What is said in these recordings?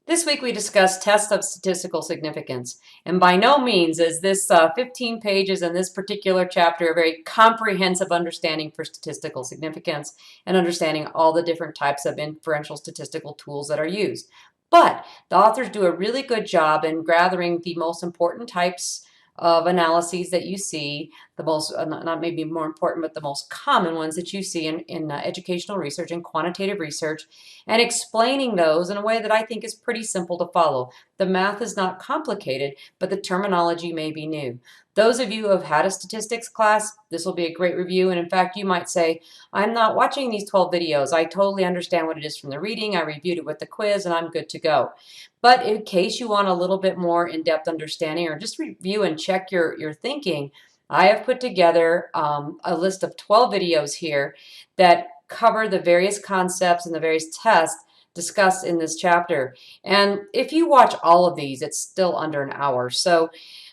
This week we discussed tests of statistical significance, and by no means is this 15 pages in this particular chapter a very comprehensive understanding for statistical significance and understanding all the different types of inferential statistical tools that are used. But the authors do a really good job in gathering the most important types of analyses that you see, the most, not maybe more important, but the most common ones that you see in educational research and quantitative research, and explaining those in a way that I think is pretty simple to follow. The math is not complicated, but the terminology may be new. Those of you who have had a statistics class, this will be a great review. And in fact, you might say, I'm not watching these 12 videos. I totally understand what it is from the reading. I reviewed it with the quiz and I'm good to go. But in case you want a little bit more in-depth understanding or just review and check your thinking, I have put together a list of 12 videos here that cover the various concepts and the various tests discussed in this chapter. And if you watch all of these, it's still under an hour. So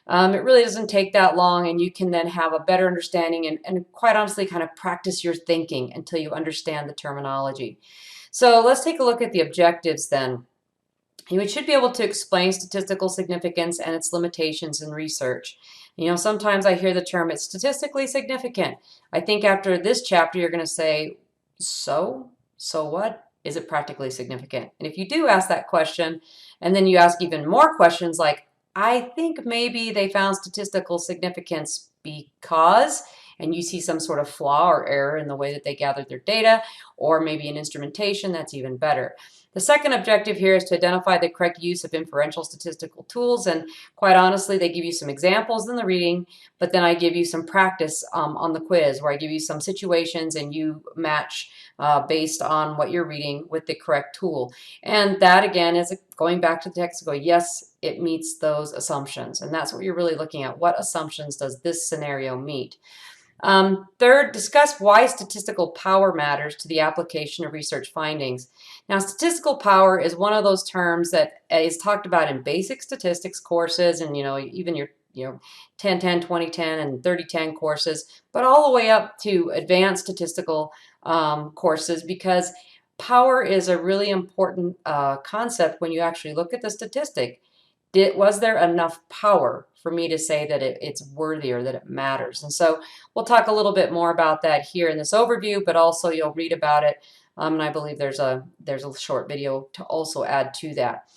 it really doesn't take that long, and you can then have a better understanding and quite honestly kind of practice your thinking until you understand the terminology. So let's take a look at the objectives then. You should be able to explain statistical significance and its limitations in research. You know, sometimes I hear the term, it's statistically significant. I think after this chapter, you're going to say, so what? Is it practically significant? And if you do ask that question, and then you ask even more questions like, I think maybe they found statistical significance because, and you see some sort of flaw or error in the way that they gathered their data, or maybe an instrumentation, that's even better. The second objective here is to identify the correct use of inferential statistical tools, and quite honestly, they give you some examples in the reading, but then I give you some practice on the quiz where I give you some situations and you match based on what you're reading with the correct tool. And that again is going back to the text to go, yes, it meets those assumptions. And that's what you're really looking at. What assumptions does this scenario meet? Third, discuss why statistical power matters to the application of research findings. Now, statistical power is one of those terms that is talked about in basic statistics courses and, even your 10-10, 20-10, and 30-10 courses, but all the way up to advanced statistical courses, because power is a really important concept when you actually look at the statistic. Was there enough power for me to say that it's worthy or that it matters? And so we'll talk a little bit more about that here in this overview, but also you'll read about it. And I believe there's a short video to also add to that.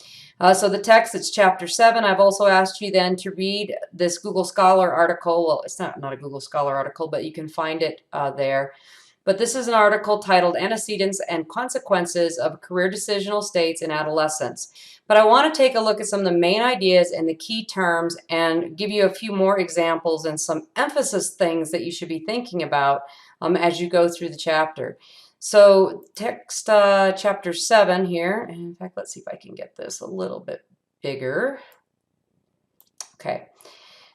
So the text, it's chapter 7. I've also asked you then to read this Google Scholar article. Well, it's not a Google Scholar article, but you can find it there. But this is an article titled Antecedents and Consequences of Career Decisional States in Adolescence. But I want to take a look at some of the main ideas and the key terms and give you a few more examples and some emphasis things that you should be thinking about as you go through the chapter. So text chapter 7 here, and in fact, let's see if I can get this a little bit bigger. Okay.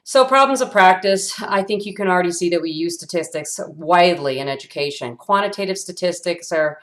So problems of practice, I think you can already see that we use statistics widely in education. Quantitative statistics are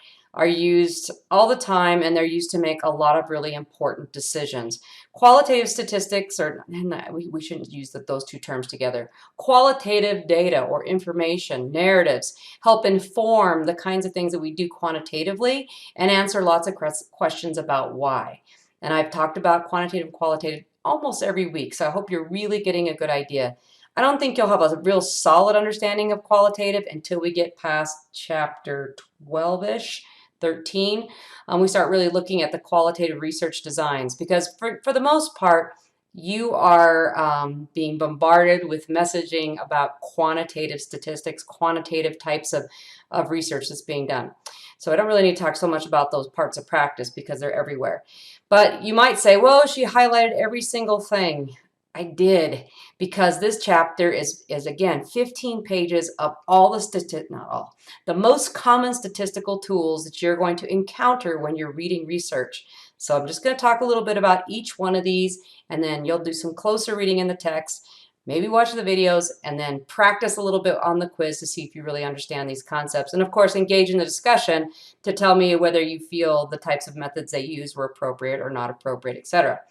used all the time, and they're used to make a lot of really important decisions. Qualitative statistics are, we shouldn't use those two terms together. Qualitative data or information, narratives, help inform the kinds of things that we do quantitatively and answer lots of questions about why. And I've talked about quantitative and qualitative almost every week, so I hope you're really getting a good idea. I don't think you'll have a real solid understanding of qualitative until we get past chapter 12-ish, 13. We start really looking at the qualitative research designs, because for the most part, you are being bombarded with messaging about quantitative statistics, quantitative types of research that's being done. So I don't really need to talk so much about those parts of practice because they're everywhere. But you might say, well, she highlighted every single thing. I did, because this chapter is again 15 pages of all the most common statistical tools that you're going to encounter when you're reading research. So I'm just going to talk a little bit about each one of these, and then you'll do some closer reading in the text, maybe watch the videos, and then practice a little bit on the quiz to see if you really understand these concepts. And of course, engage in the discussion to tell me whether you feel the types of methods they used were appropriate or not appropriate, etc.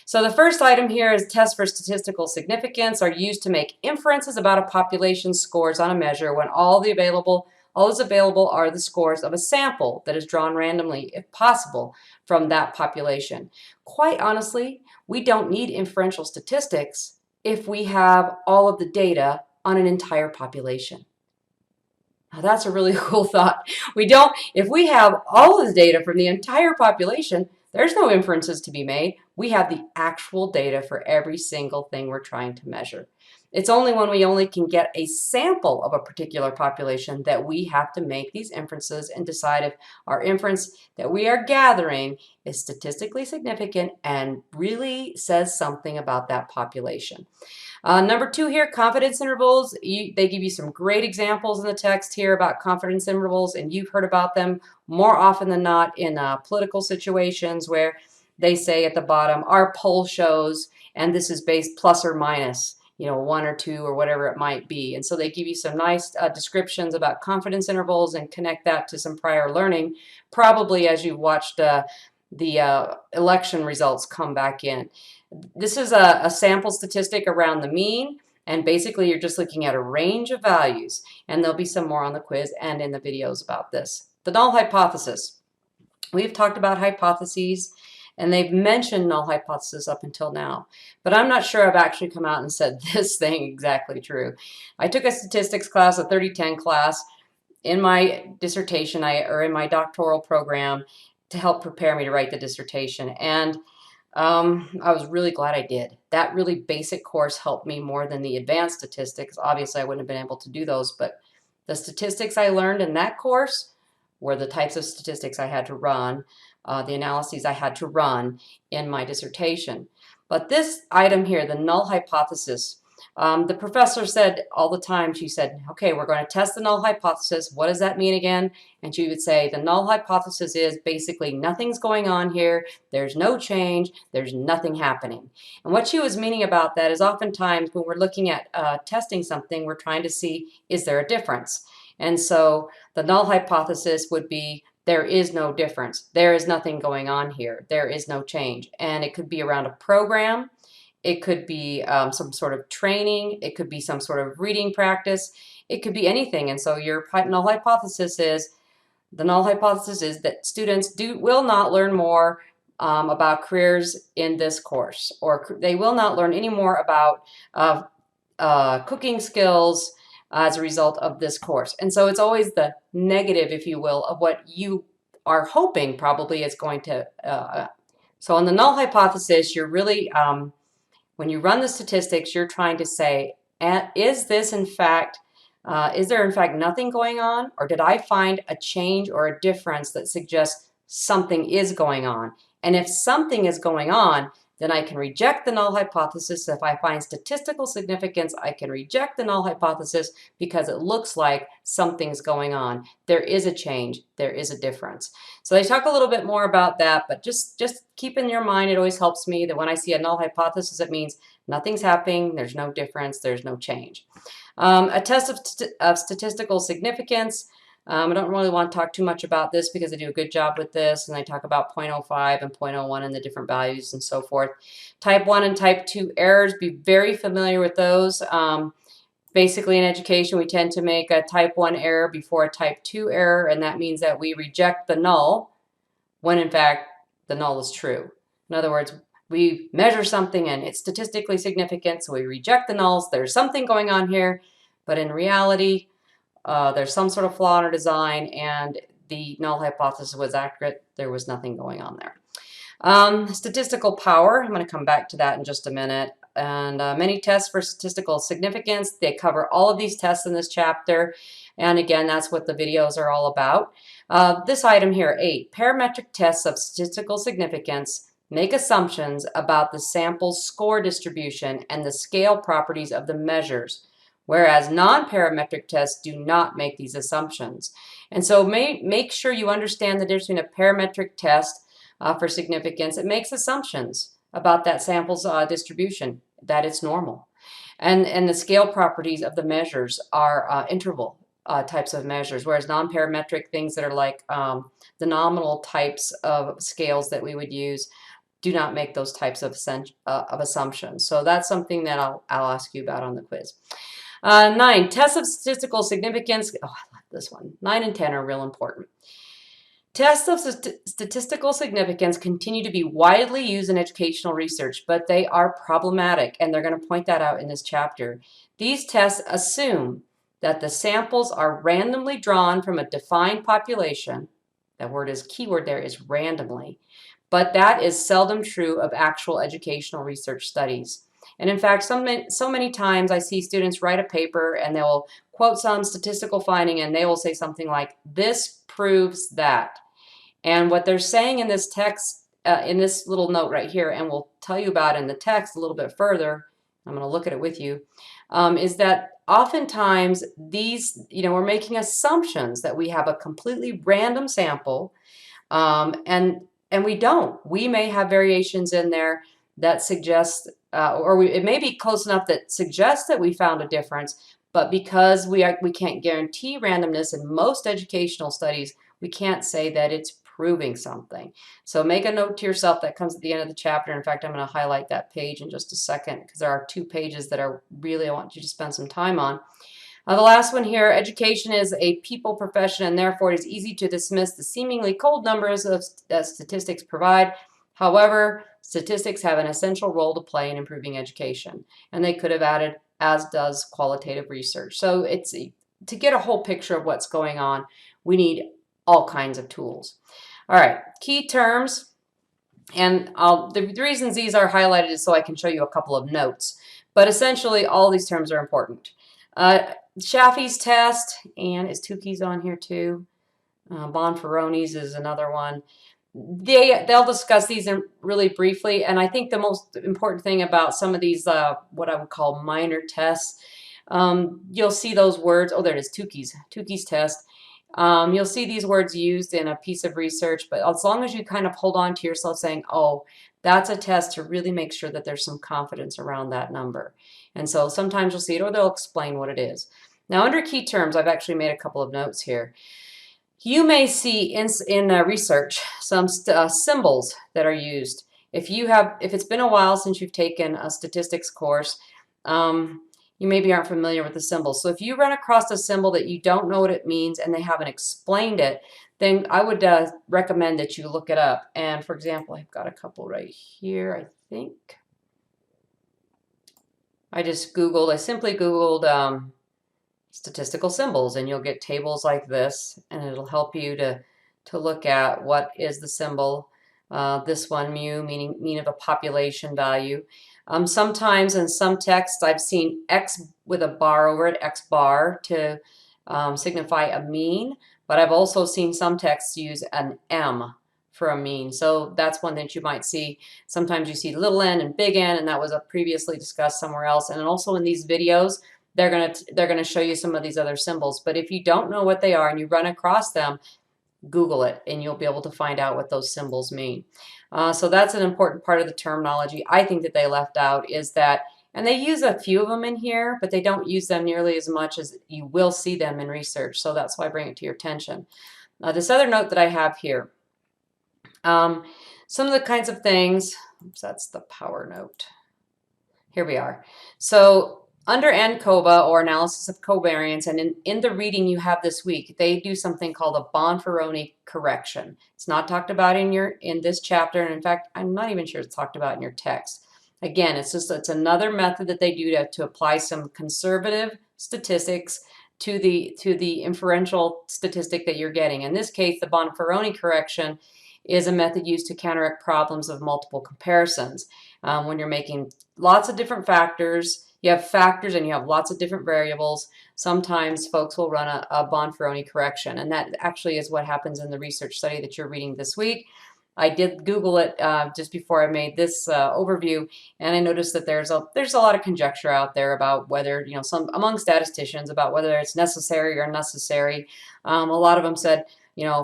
So the first item here is tests for statistical significance are used to make inferences about a population's scores on a measure when all that's available are the scores of a sample that is drawn randomly, if possible, from that population. Quite honestly, we don't need inferential statistics if we have all of the data on an entire population. Now that's a really cool thought. If we have all of the data from the entire population, there's no inferences to be made. We have the actual data for every single thing we're trying to measure. It's only when we only can get a sample of a particular population that we have to make these inferences and decide if our inference that we are gathering is statistically significant and really says something about that population. Number 2 here, confidence intervals. They give you some great examples in the text here about confidence intervals, and you've heard about them more often than not in political situations where they say at the bottom, our poll shows, and this is based plus or minus, 1 or 2 or whatever it might be. And so they give you some nice descriptions about confidence intervals and connect that to some prior learning, probably as you've watched the election results come back in. This is a sample statistic around the mean, and basically you're just looking at a range of values, and there'll be some more on the quiz and in the videos about this. The null hypothesis. We've talked about hypotheses, and they've mentioned null hypothesis up until now, but I'm not sure I've actually come out and said this thing exactly true. I took a statistics class, a 3010 class, in my dissertation, or in my doctoral program to help prepare me to write the dissertation, and I was really glad I did. That really basic course helped me more than the advanced statistics. Obviously, I wouldn't have been able to do those, but the statistics I learned in that course were the types of statistics I had to run, the analyses I had to run in my dissertation. But this item here, the null hypothesis, the professor said all the time, she said, okay, we're going to test the null hypothesis. What does that mean again? And she would say, the null hypothesis is basically nothing's going on here. There's no change. There's nothing happening. And what she was meaning about that is oftentimes when we're looking at testing something, we're trying to see, is there a difference? And so the null hypothesis would be, there is no difference. There is nothing going on here. There is no change. And it could be around a program. It could be some sort of training. It could be some sort of reading practice. It could be anything. And so your null hypothesis is, the null hypothesis is that students will not learn more about careers in this course, or they will not learn any more about cooking skills as a result of this course. And so it's always the negative, if you will, of what you are hoping probably is going to. So on the null hypothesis, you're really when you run the statistics, you're trying to say, is there in fact nothing going on, or did I find a change or a difference that suggests something is going on? And if something is going on, then I can reject the null hypothesis. If I find statistical significance, I can reject the null hypothesis because it looks like something's going on. There is a change. There is a difference. So they talk a little bit more about that, but just keep in your mind, it always helps me that when I see a null hypothesis, it means nothing's happening, there's no difference, there's no change. A test of statistical significance. I don't really want to talk too much about this because they do a good job with this, and they talk about 0.05 and 0.01 and the different values and so forth. Type 1 and type 2 errors, be very familiar with those. Basically in education, we tend to make a type 1 error before a type 2 error, and that means that we reject the null when in fact the null is true. In other words, we measure something and it's statistically significant, so we reject the nulls. There's something going on here, but in reality, there's some sort of flaw in our design, and the null hypothesis was accurate. There was nothing going on there. Statistical power, I'm going to come back to that in just a minute. And many tests for statistical significance. They cover all of these tests in this chapter. And again, that's what the videos are all about. This item here, 8, parametric tests of statistical significance make assumptions about the sample's score distribution and the scale properties of the measures, whereas non-parametric tests do not make these assumptions. And so make sure you understand the difference between a parametric test for significance. It makes assumptions about that sample's distribution, that it's normal. And the scale properties of the measures are interval types of measures, whereas non-parametric things that are like the nominal types of scales that we would use do not make those types of assumptions. So that's something that I'll ask you about on the quiz. 9, tests of statistical significance. Oh, I love this one. 9 and 10 are real important. Tests of statistical significance continue to be widely used in educational research, but they are problematic, and they're going to point that out in this chapter. These tests assume that the samples are randomly drawn from a defined population. That word is keyword there is randomly, but that is seldom true of actual educational research studies. And in fact, so many times I see students write a paper and they'll quote some statistical finding and they will say something like, "This proves that." And what they're saying in this text, in this little note right here, and we'll tell you about in the text a little bit further, I'm going to look at it with you, is that oftentimes these, we're making assumptions that we have a completely random sample, and we don't. We may have variations in there that suggest, it may be close enough that suggests that we found a difference, but because we can't guarantee randomness in most educational studies, we can't say that it's proving something. So make a note to yourself that comes at the end of the chapter. In fact, I'm going to highlight that page in just a second because there are 2 pages that are really I want you to spend some time on. The last one here, education is a people profession and therefore it is easy to dismiss the seemingly cold numbers that statistics provide. However, statistics have an essential role to play in improving education, and they could have added, as does qualitative research. So it's to get a whole picture of what's going on, we need all kinds of tools. All right, key terms, and the reasons these are highlighted is so I can show you a couple of notes, but essentially all these terms are important. Shafi's test, and is Tukey's on here too? Bonferroni's is another one. They'll discuss these really briefly, and I think the most important thing about some of these, what I would call minor tests, you'll see those words. Oh, there it is, Tukey's test. You'll see these words used in a piece of research, but as long as you kind of hold on to yourself saying, oh, that's a test, to really make sure that there's some confidence around that number. And so sometimes you'll see it or they'll explain what it is. Now under key terms, I've actually made a couple of notes here. You may see in research some symbols that are used. If it's been a while since you've taken a statistics course, you maybe aren't familiar with the symbols. So if you run across a symbol that you don't know what it means and they haven't explained it, then I would recommend that you look it up. And for example, I've got a couple right here, I think. I simply Googled statistical symbols, and you'll get tables like this, and it'll help you to look at what is the symbol. This one, mu, mean of a population value. Sometimes in some texts I've seen X with a bar over it, X bar, to signify a mean, but I've also seen some texts use an M for a mean. So that's one that you might see. Sometimes you see little n and big N, and that was previously discussed somewhere else. And also in these videos, they're gonna show you some of these other symbols. But if you don't know what they are and you run across them, Google it and you'll be able to find out what those symbols mean. So that's an important part of the terminology I think that they left out is that, and they use a few of them in here, but they don't use them nearly as much as you will see them in research. So that's why I bring it to your attention. This other note that I have here, some of the kinds of things, oops, that's the power note. Here we are. So under ANCOVA, or analysis of covariance, and in the reading you have this week, they do something called a Bonferroni correction. It's not talked about in this chapter, and in fact, I'm not even sure it's talked about in your text. Again, it's another method that they do to apply some conservative statistics to the inferential statistic that you're getting. In this case, the Bonferroni correction is a method used to counteract problems of multiple comparisons. When you're making lots of different factors, you have factors and you have lots of different variables, sometimes folks will run a Bonferroni correction, and that actually is what happens in the research study that you're reading this week. I did Google it just before I made this overview, and I noticed that there's a lot of conjecture out there about whether, among statisticians, about whether it's necessary or unnecessary. A lot of them said,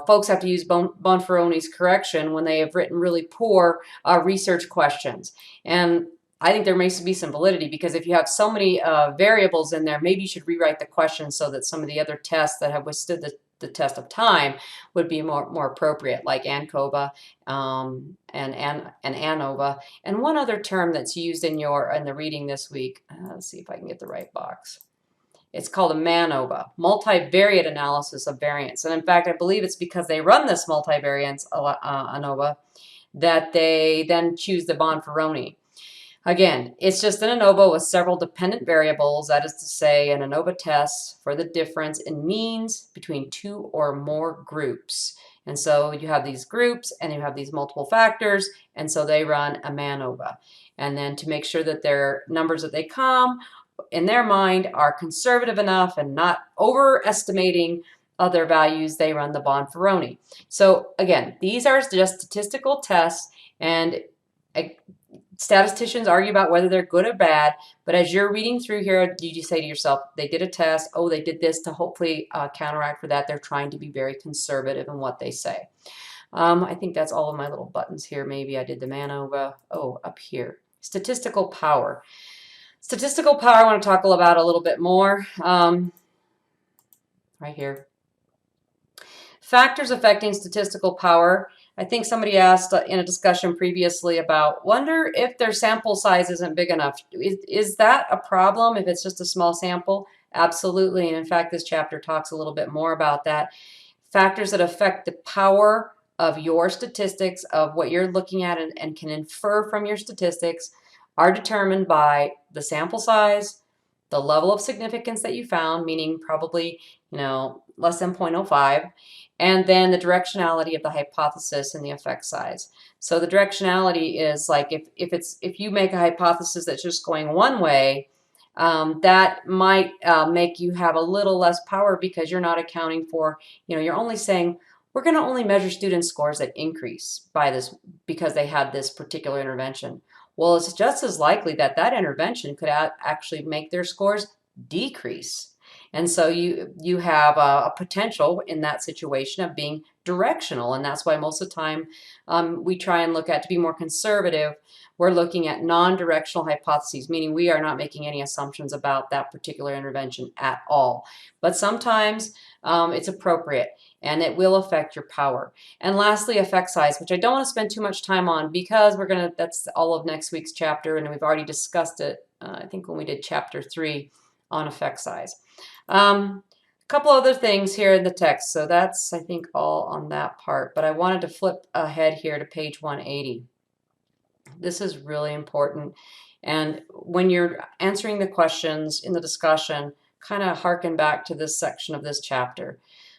folks have to use Bonferroni's correction when they have written really poor research questions. And I think there may be some validity, because if you have so many variables in there, maybe you should rewrite the question so that some of the other tests that have withstood the test of time would be more appropriate, like ANCOVA and ANOVA. And one other term that's used in the reading this week, let's see if I can get the right box. It's called a MANOVA, multivariate analysis of variance. And in fact, I believe it's because they run this multivariance ANOVA that they then choose the Bonferroni. Again, it's just an ANOVA with several dependent variables, that is to say, an ANOVA test for the difference in means between two or more groups. And so you have these groups and you have these multiple factors, and so they run a MANOVA. And then to make sure that their numbers that they come in their mind are conservative enough and not overestimating other values, they run the Bonferroni. So again, these are just statistical tests, and statisticians argue about whether they're good or bad, but as you're reading through here, you just say to yourself, they did a test, oh, they did this to hopefully counteract for that. They're trying to be very conservative in what they say. I think that's all of my little buttons here. Maybe I did the MANOVA. Oh, up here. Statistical power. Statistical power I want to talk about a little bit more. Right here. Factors affecting statistical power. I think somebody asked in a discussion previously about, wonder if their sample size isn't big enough. Is that a problem if it's just a small sample? Absolutely. And in fact, this chapter talks a little bit more about that. Factors that affect the power of your statistics, of what you're looking at and can infer from your statistics, are determined by the sample size, the level of significance that you found, meaning probably, less than 0.05, and then the directionality of the hypothesis and the effect size. So the directionality is like if you make a hypothesis that's just going one way, that might make you have a little less power because you're not accounting for, you're only saying, we're going to only measure student scores that increase by this because they had this particular intervention. Well, it's just as likely that that intervention could actually make their scores decrease. And so you have a potential in that situation of being directional, and that's why most of the time we try and look at, to be more conservative, we're looking at non-directional hypotheses, meaning we are not making any assumptions about that particular intervention at all. But sometimes it's appropriate, and it will affect your power. And lastly, effect size, which I don't want to spend too much time on because that's all of next week's chapter, and we've already discussed it, I think when we did chapter 3 on effect size. A couple other things here in the text, so that's, I think, all on that part, but I wanted to flip ahead here to page 180. This is really important, and when you're answering the questions in the discussion, kind of harken back to this section of this chapter.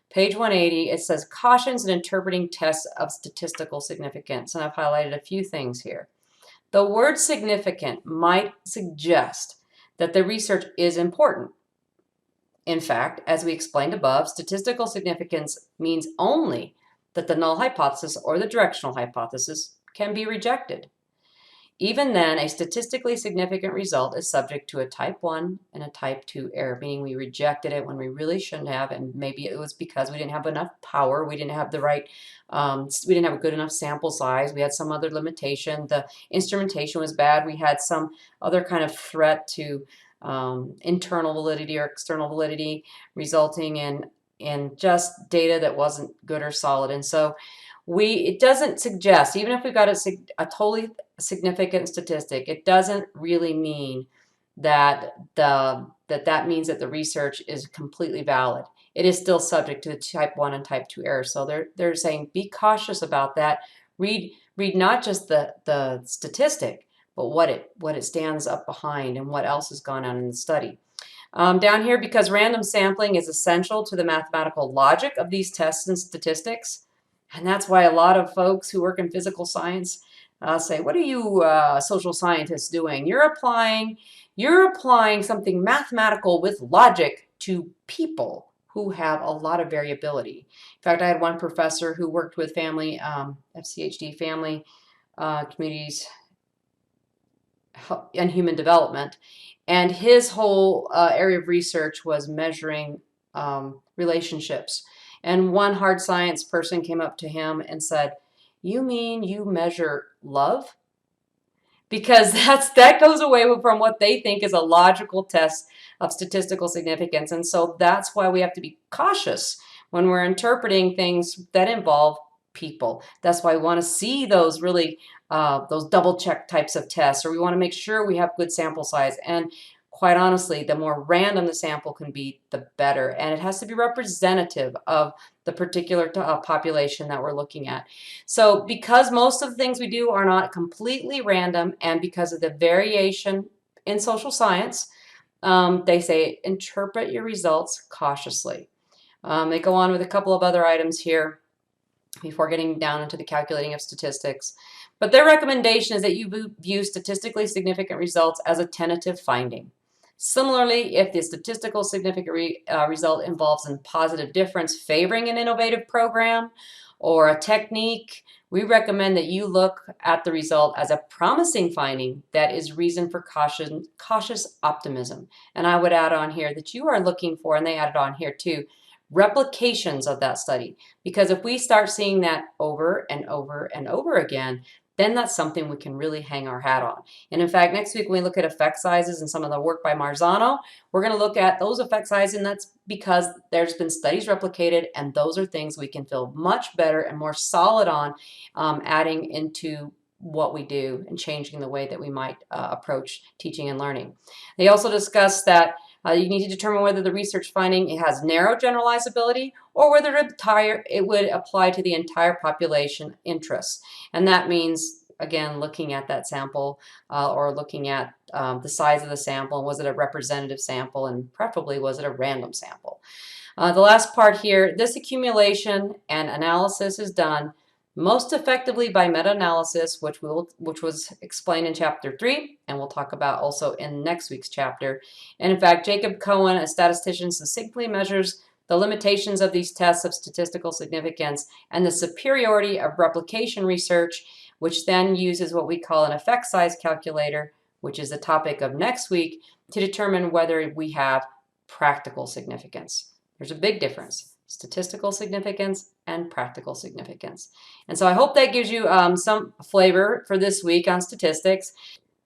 Page 180, it says cautions in interpreting tests of statistical significance, and I've highlighted a few things here. The word significant might suggest that the research is important. In fact, as we explained above, statistical significance means only that the null hypothesis or the directional hypothesis can be rejected. Even then, a statistically significant result is subject to a type 1 and a type 2 error, meaning we rejected it when we really shouldn't have, and maybe it was because we didn't have enough power, we didn't have the right, we didn't have a good enough sample size, we had some other limitation, the instrumentation was bad, we had some other kind of threat to internal validity or external validity, resulting in just data that wasn't good or solid. And so it doesn't suggest, even if we've got a totally significant statistic, it doesn't really mean that that means that the research is completely valid. It is still subject to type 1 and type 2 errors. So they're saying be cautious about that. Read not just the statistic, but what it stands up behind and what else has gone on in the study. Down here, because random sampling is essential to the mathematical logic of these tests and statistics, and that's why a lot of folks who work in physical science say, what are you social scientists doing? You're applying something mathematical with logic to people who have a lot of variability. In fact, I had one professor who worked with family, FCHD, family communities and human development, and his whole area of research was measuring relationships. And one hard science person came up to him and said, you mean you measure love? Because that goes away from what they think is a logical test of statistical significance. And so that's why we have to be cautious when we're interpreting things that involve people. That's why we want to see those really those double check types of tests, or we want to make sure we have good sample size. And quite honestly, the more random the sample can be, the better. And it has to be representative of the particular population that we're looking at. So because most of the things we do are not completely random, and because of the variation in social science, they say interpret your results cautiously. They go on with a couple of other items here before getting down into the calculating of statistics. But their recommendation is that you view statistically significant results as a tentative finding. Similarly, if the statistical significant result involves a positive difference favoring an innovative program or a technique, we recommend that you look at the result as a promising finding that is reason for cautious optimism. And I would add on here that you are looking for, and they added on here too, replications of that study. Because if we start seeing that over and over and over again, then that's something we can really hang our hat on. And in fact, next week when we look at effect sizes and some of the work by Marzano, we're going to look at those effect sizes, and that's because there's been studies replicated, and those are things we can feel much better and more solid on adding into what we do and changing the way that we might approach teaching and learning. They also discuss that you need to determine whether the research finding has narrow generalizability or whether it would apply to the entire population interests. And that means, again, looking at that sample or looking at the size of the sample. Was it a representative sample? And preferably, was it a random sample? The last part here, this accumulation and analysis is done most effectively by meta-analysis, which was explained in chapter 3, and we'll talk about also in next week's chapter. And in fact, Jacob Cohen, a statistician, succinctly measures the limitations of these tests of statistical significance and the superiority of replication research, which then uses what we call an effect size calculator, which is the topic of next week, to determine whether we have practical significance. There's a big difference. Statistical significance and practical significance. And so I hope that gives you some flavor for this week on statistics.